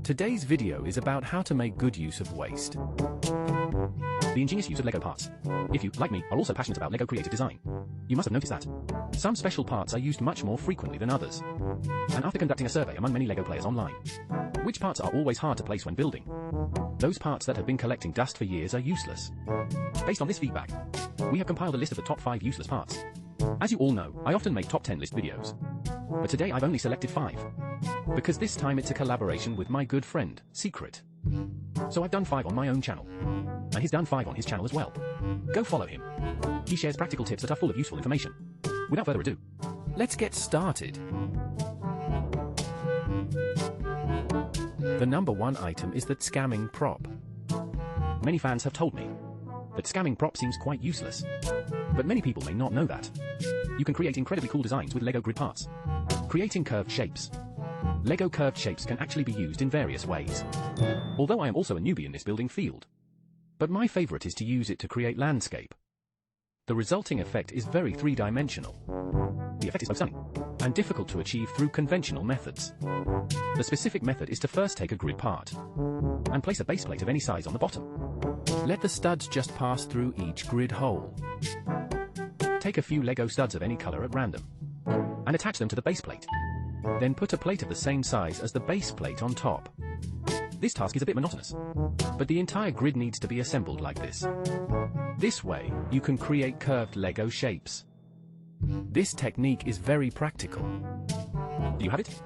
Today's video is about how to make good use of waste. The ingenious use of Lego parts. If you, like me, are also passionate about Lego creative design, you must have noticed that some special parts are used much more frequently than others. And after conducting a survey among many Lego players online, which parts are always hard to place when building? Those parts that have been collecting dust for years are useless. Based on this feedback, we have compiled a list of the top 5 useless parts. As you all know, I often make top 10 list videos. But today I've only selected 5. Because this time it's a collaboration with my good friend, Secret. So I've done 5 on my own channel. And he's done 5 on his channel as well. Go follow him. He shares practical tips that are full of useful information. Without further ado, let's get started. The number 1 item is the scamming prop. Many fans have told me that scamming prop seems quite useless. But many people may not know that. You can create incredibly cool designs with Lego grid parts. Creating curved shapes. Lego curved shapes can actually be used in various ways. Although I am also a newbie in this building field. But my favorite is to use it to create landscape. The resulting effect is very 3-dimensional. The effect is both stunning and difficult to achieve through conventional methods. The specific method is to first take a grid part and place a base plate of any size on the bottom. Let the studs just pass through each grid hole. Take a few Lego studs of any color at random and attach them to the base plate. Then put a plate of the same size as the base plate on top. This task is a bit monotonous, but the entire grid needs to be assembled like this. This way, you can create curved Lego shapes. This technique is very practical. Do you have it?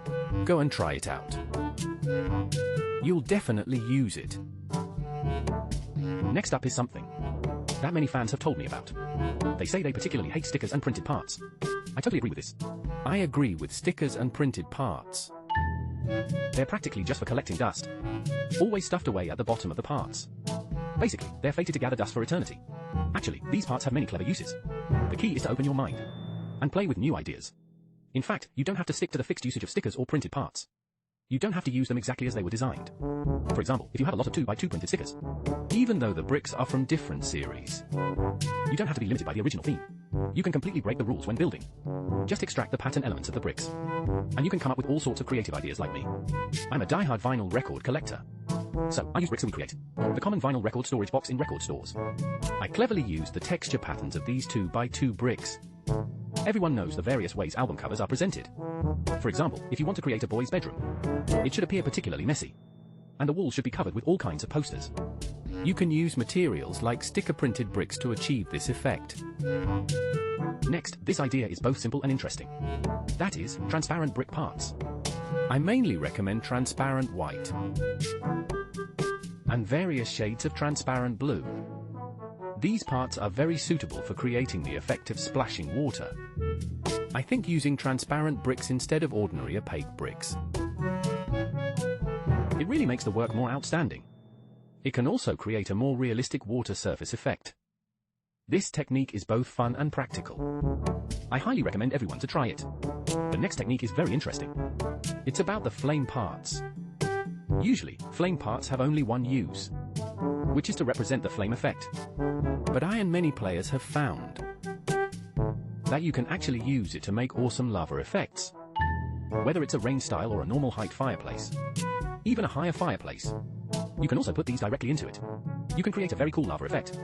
Go and try it out. You'll definitely use it. Next up is something that many fans have told me about. They say they particularly hate stickers and printed parts. I totally agree with this. I agree with stickers and printed parts. They're practically just for collecting dust, always stuffed away at the bottom of the parts. Basically, they're fated to gather dust for eternity. Actually, these parts have many clever uses. The key is to open your mind and play with new ideas. In fact, you don't have to stick to the fixed usage of stickers or printed parts. You don't have to use them exactly as they were designed. For example, if you have a lot of 2x2 printed stickers, even though the bricks are from different series, you don't have to be limited by the original theme. You can completely break the rules when building. Just extract the pattern elements of the bricks, and you can come up with all sorts of creative ideas like me. I'm a die-hard vinyl record collector. So, I use bricks to create the common vinyl record storage box in record stores. I cleverly used the texture patterns of these 2x2 bricks. Everyone knows the various ways album covers are presented. For example, if you want to create a boy's bedroom, it should appear particularly messy, and the walls should be covered with all kinds of posters. You can use materials like sticker-printed bricks to achieve this effect. Next, this idea is both simple and interesting. That is, transparent brick parts. I mainly recommend transparent white and various shades of transparent blue. These parts are very suitable for creating the effect of splashing water. I think using transparent bricks instead of ordinary opaque bricks. It really makes the work more outstanding. It can also create a more realistic water surface effect. This technique is both fun and practical. I highly recommend everyone to try it. The next technique is very interesting. It's about the flame parts. Usually, flame parts have only one use, which is to represent the flame effect. But I and many players have found that you can actually use it to make awesome lava effects. Whether it's a rain style or a normal height fireplace, even a higher fireplace, you can also put these directly into it. You can create a very cool lava effect.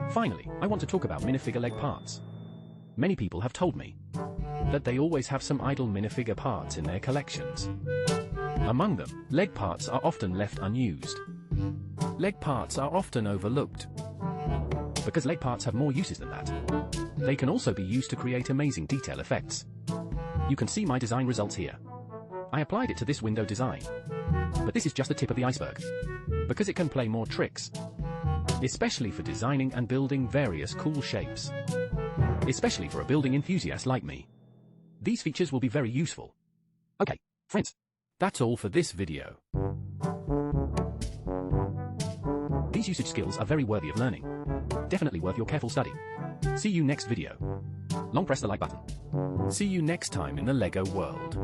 Finally, I want to talk about minifigure leg parts. Many people have told me that they always have some idle minifigure parts in their collections. Among them, leg parts are often left unused. Leg parts are often overlooked, because leg parts have more uses than that. They can also be used to create amazing detail effects. You can see my design results here. I applied it to this window design, but this is just the tip of the iceberg, because it can play more tricks, especially for designing and building various cool shapes, especially for a building enthusiast like me. These features will be very useful. Okay, friends, that's all for this video. These usage skills are very worthy of learning. Definitely worth your careful study. See you next video. Long press the like button. See you next time in the Lego world.